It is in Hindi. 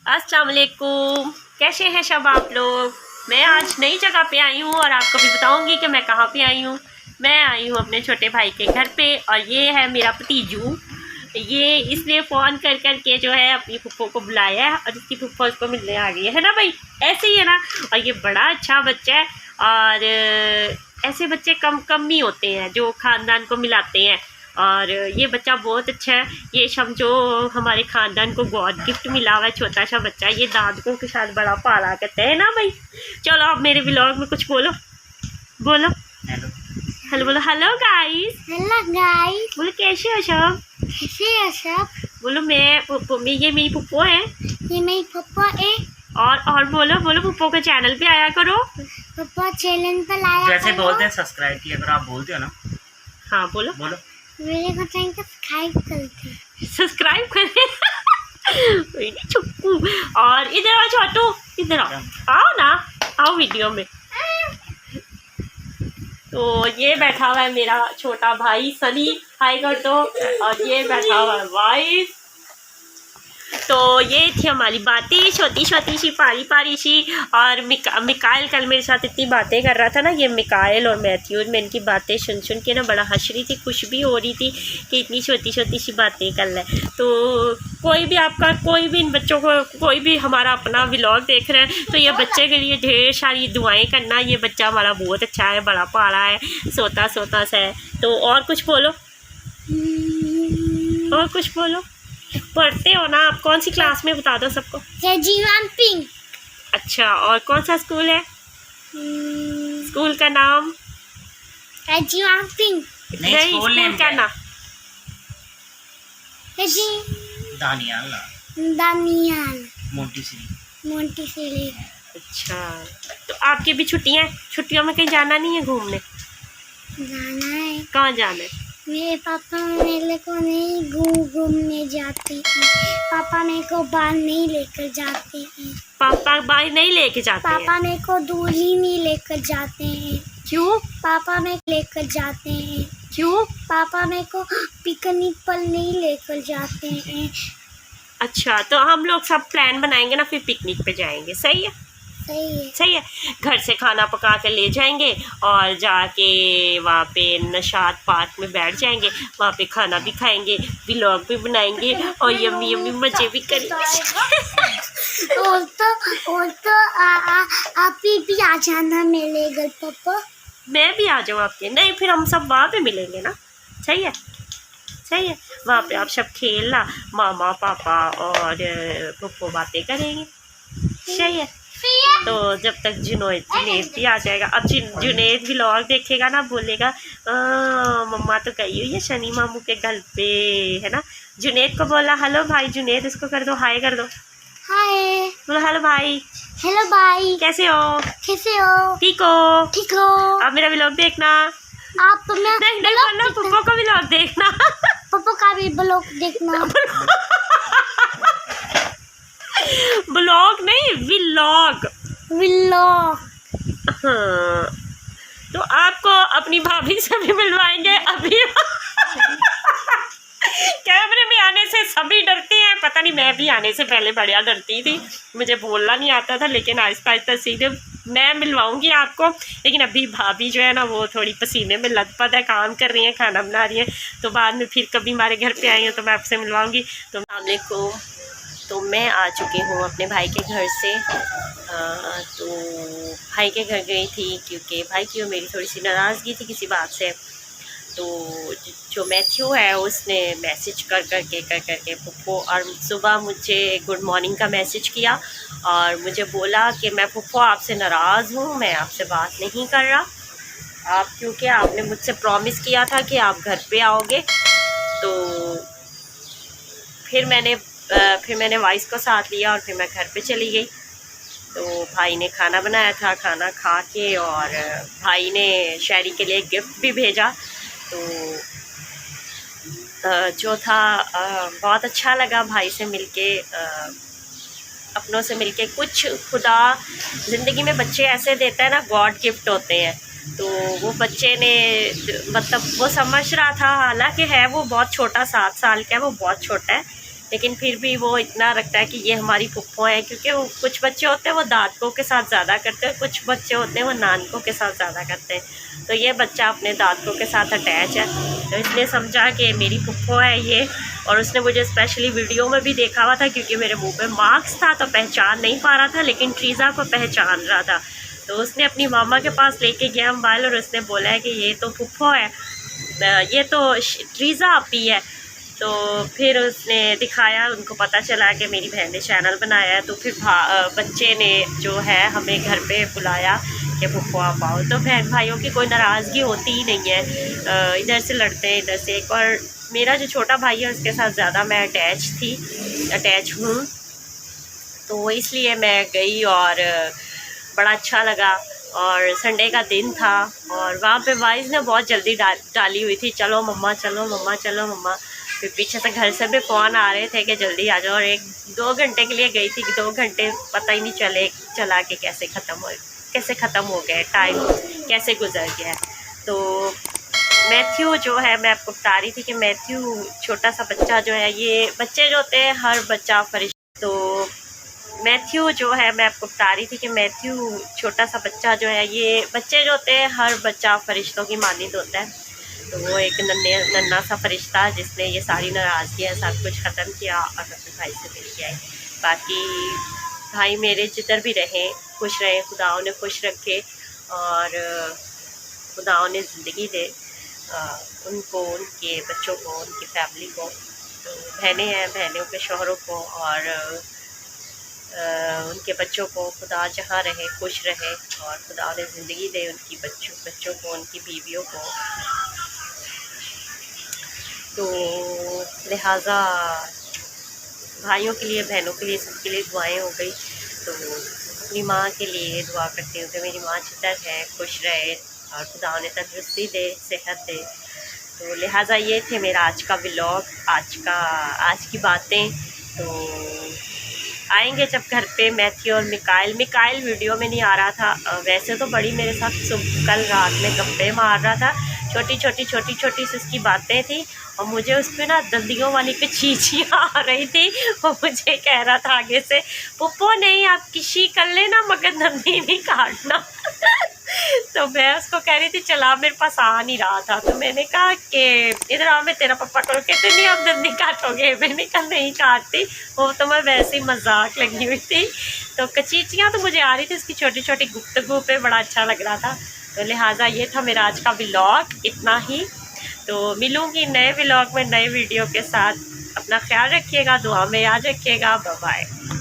अस्सलाम वालेकुम, कैसे हैं सब आप लोग। मैं आज नई जगह पे आई हूँ और आपको भी बताऊँगी कि मैं कहाँ पे आई हूँ। मैं आई हूँ अपने छोटे भाई के घर पे और ये है मेरा भतीजू। ये इसने फ़ोन कर कर के जो है अपनी फुप्पो को बुलाया है और इसकी फुप्पो इसको मिलने आ गई है ना भाई, ऐसे ही है ना। और ये बड़ा अच्छा बच्चा है और ऐसे बच्चे कम ही होते हैं जो ख़ानदान को मिलाते हैं। और ये बच्चा बहुत अच्छा है, ये समझो हमारे ख़ानदान को गॉड गिफ्ट मिला हुआ है। छोटा सा बच्चा, ये दादकों के साथ बड़ा पाला करते हैं ना भाई। चलो आप मेरे व्लॉग में कुछ बोलो बोलो। हेलो हेलो बोलो। Hello guys. हेलो गाइस, बोलो कैसे हो सब। कैसे हो सब। बोलो मैं ये मेरी पुप्पो है। ये मेरी पप्पा है। और बोलो बोलो पुप्पो के चैनल पे आया करो। पप्पा चैनल पर लाया जैसे करो। बोलते हैं सब्सक्राइब किया करो। आप बोलते हो ना, हाँ बोलो बोलो। मेरे को चैनल सब्सक्राइब करते। सब्सक्राइब करें। छुप्पू। और इधर आओ छोटू, इधर आओ ना, आओ वीडियो में। तो ये बैठा हुआ है मेरा छोटा भाई सनी, हाय कर दो। और ये बैठा हुआ है वाइफ। तो ये थी हमारी बातें, छोटी सी पारी सी। और मिकाइल कल मेरे साथ इतनी बातें कर रहा था ना, ये मिकाइल और मैथ्यू, मैं इनकी बातें सुन के ना बड़ा हंस रही थी, खुश भी हो रही थी कि इतनी छोटी सी बातें कर लें। तो कोई भी इन बच्चों को, कोई भी हमारा अपना व्लॉग देख रहे हैं तो ये बच्चे के लिए ढेर सारी दुआएं करना। ये बच्चा हमारा बहुत अच्छा है, बड़ा पाला है, सोता सा है। तो और कुछ बोलो, और कुछ बोलो। पढ़ते हो ना आप, कौन सी क्लास में बता दो सबको। पिंग। अच्छा, और कौन सा स्कूल है, स्कूल का नाम। पिंग। नहीं, स्कूल का नाम। दानियाल मोंटेसरी। अच्छा, तो आपकी भी छुट्टियों में कहीं जाना नहीं है घूमने। जाना है। कहाँ जाना है। मेरे पापा मेरे को नहीं घूमने जाते हैं। पापा मेरे को बाहर नहीं लेकर जाते हैं। पापा बाहर नहीं लेके जाते पापा हैं। मेरे को दूर ही नहीं लेकर जाते हैं। क्यों। पापा मेरे को लेकर जाते हैं। क्यों। पापा मेरे को पिकनिक पर नहीं लेकर जाते हैं। अच्छा, तो हम लोग सब प्लान बनाएंगे ना, फिर पिकनिक पे जाएंगे। सही है, सही है। घर से खाना पका के ले जाएंगे और जाके वहाँ पे नशात पार्क में बैठ जाएंगे, वहाँ पे खाना भी खाएंगे, व्लॉग भी बनाएंगे और यम्मी मजे भी करेंगे। और तो आप भी आ जाना मेरे घर पापा। मैं भी आ जाऊँ आपके। नहीं, फिर हम सब वहाँ पे मिलेंगे ना। सही है, सही है। वहाँ पे आप सब खेलना, मामा पापा और पप्पो बातें करेंगे। सही है। तो जब तक जुनैद भी आ जाएगा। अब जुनैद व्लॉग देखेगा ना, बोलेगा मम्मा तो गई हुई है शनि मामू के घर पे, है ना। जुनैद को बोला हेलो भाई, जुनैद इसको कर दो, हाय कर दो। हाय। बोलो हेलो भाई। हेलो भाई। कैसे हो। ठीक हो। अब मेरा व्लॉग देखना। आप तो मैं नहीं बोलना, पप्पो का व्लॉग देखना। पप्पो का भी व्लॉग देखना। ब्लॉग नहीं, व्लॉग। हाँ, तो आपको अपनी भाभी से भी मिलवाएंगे। अभी कैमरे में आने से सभी डरते हैं, पता नहीं, मैं भी आने से पहले बढ़िया डरती थी, मुझे बोलना नहीं आता था, लेकिन आहिस्ता सीधे मैं मिलवाऊंगी आपको। लेकिन अभी भाभी जो है ना, वो थोड़ी पसीने में लथपथ है, काम कर रही हैं, खाना बना रही हैं। तो बाद में फिर कभी हमारे घर पे आई हैं तो मैं आपसे मिलवाऊंगी। तो वालेकुम। तो मैं आ चुकी हूँ अपने भाई के घर से। तो भाई के घर गई थी क्योंकि भाई की मेरी थोड़ी सी नाराज़गी थी किसी बात से। तो जो मैथ्यू है उसने मैसेज कर के पुप्पो, और सुबह मुझे गुड मॉर्निंग का मैसेज किया और मुझे बोला कि मैं पुप्पो आपसे नाराज़ हूँ, मैं आपसे बात नहीं कर रहा आप, क्योंकि आपने मुझसे प्रॉमिस किया था कि आप घर पे आओगे। तो फिर मैंने वाइस को साथ लिया और फिर मैं घर पे चली गई। तो भाई ने खाना बनाया था, खाना खा के, और भाई ने शहरी के लिए गिफ्ट भी भेजा। तो जो था बहुत अच्छा लगा भाई से मिलके, अपनों से मिलके। कुछ खुदा ज़िंदगी में बच्चे ऐसे देता है ना, गॉड गिफ्ट होते हैं। तो वो बच्चे ने, मतलब वो समझ रहा था, हालांकि है वो बहुत छोटा, 7 साल का है, वो बहुत छोटा है, लेकिन फिर भी वो इतना रखता है कि ये हमारी फुफ्फो है, क्योंकि वो कुछ बच्चे होते हैं वो दादकों के साथ ज़्यादा करते हैं, कुछ बच्चे होते हैं वो नानकों के साथ ज़्यादा करते हैं। तो ये बच्चा अपने दादकों के साथ अटैच है, तो इसने समझा कि मेरी फुफ्फो है ये। और उसने मुझे स्पेशली वीडियो में भी देखा हुआ था, क्योंकि मेरे मुँह पर मास्क था तो पहचान नहीं पा रहा था, लेकिन ट्रीज़ा को पहचान रहा था। तो उसने अपनी मामा के पास लेके गया मोबाइल और उसने बोला है कि ये तो फुफ्फो है, ये तो ट्रीज़ा आपी है। तो फिर उसने दिखाया, उनको पता चला कि मेरी बहन ने चैनल बनाया है। तो फिर बच्चे ने जो है हमें घर पे बुलाया कि फुफ्फो आप आओ। तो बहन भाइयों की कोई नाराज़गी होती ही नहीं है, इधर से लड़ते हैं इधर से। एक और मेरा जो छोटा भाई है उसके साथ ज़्यादा मैं अटैच हूँ, तो इसलिए मैं गई और बड़ा अच्छा लगा। और संडे का दिन था और वहाँ पे वाइज ने बहुत जल्दी डाली हुई थी, चलो मम्मा चलो मम्मा चलो मम्मा। फिर पीछे से घर से भी फ़ोन आ रहे थे कि जल्दी आ जाओ। और 1-2 घंटे के लिए गई थी, 2 घंटे पता ही नहीं चला कि कैसे ख़त्म हो गए, टाइम कैसे गुजर गया। तो मैथ्यू जो है, मैं आपको बता रही थी कि मैथ्यू छोटा सा बच्चा जो है, ये बच्चे जो होते हैं हर बच्चा फरिश्ता। तो मैथ्यू जो है, मैं आपको बता रही थी कि मैथ्यू छोटा सा बच्चा जो है, ये बच्चे जो होते हैं हर बच्चा फरिश्तों की मानिंद होता है। तो वो एक नन्हा सा फरिश्ता जिसने ये सारी नाराज़गियाँ सब कुछ ख़त्म किया और अपने भाई से मिल के आई। बाकी भाई मेरे जिधर भी रहें खुश रहें, खुदा उन्हें खुश रखे और खुदा उन्हें ज़िंदगी दे, उनको, उनके बच्चों को, उनकी फैमिली को। तो बहनें हैं, बहनों के शौहरों को और उनके बच्चों को खुदा जहाँ रहे खुश रहे और खुदा उन्हें ज़िंदगी दे, उनकी बच्चों को, उनकी बीवियों को। तो लिहाजा भाइयों के लिए, बहनों के लिए, सबके लिए दुआएं हो गई। तो अपनी माँ के लिए दुआ करती हूँ कि मेरी माँ जिधर है खुश रहे और खुदा उन्हें तंदुरुस्ती दे, सेहत दे। तो लिहाजा ये थे मेरा आज का व्लॉग, आज की बातें। तो आएंगे जब घर पे मैथ्यू और मिकाइल वीडियो में नहीं आ रहा था। वैसे तो बड़ी मेरे साथ कल रात में गप्पे मार रहा था, छोटी छोटी सी उसकी बातें थी और मुझे उस पर ना दंदियों वाली पे चींचियाँ आ रही थी। वो मुझे कह रहा था आगे से, पुप्पो नहीं आप किसी कर लेना मगर दंदी नहीं काटना। तो मैं उसको कह रही थी चला, मेरे पास आ नहीं रहा था। तो मैंने कहा कि इधर आओ मैं तेरा पप्पा करो। कहते नहीं आप दंदी काटोगे। मैंने कहा नहीं काटती, वो तो मैं वैसे ही मजाक लगी हुई थी। तो कचीचियाँ तो मुझे आ रही थी, उसकी छोटी छोटी गुफ्तगू पे बड़ा अच्छा लग रहा था। तो लिहाजा ये था मेरा आज का व्लॉग, इतना ही। तो मिलूँगी नए व्लॉग में नए वीडियो के साथ। अपना ख्याल रखिएगा, दुआ में याद रखिएगा। Bye bye.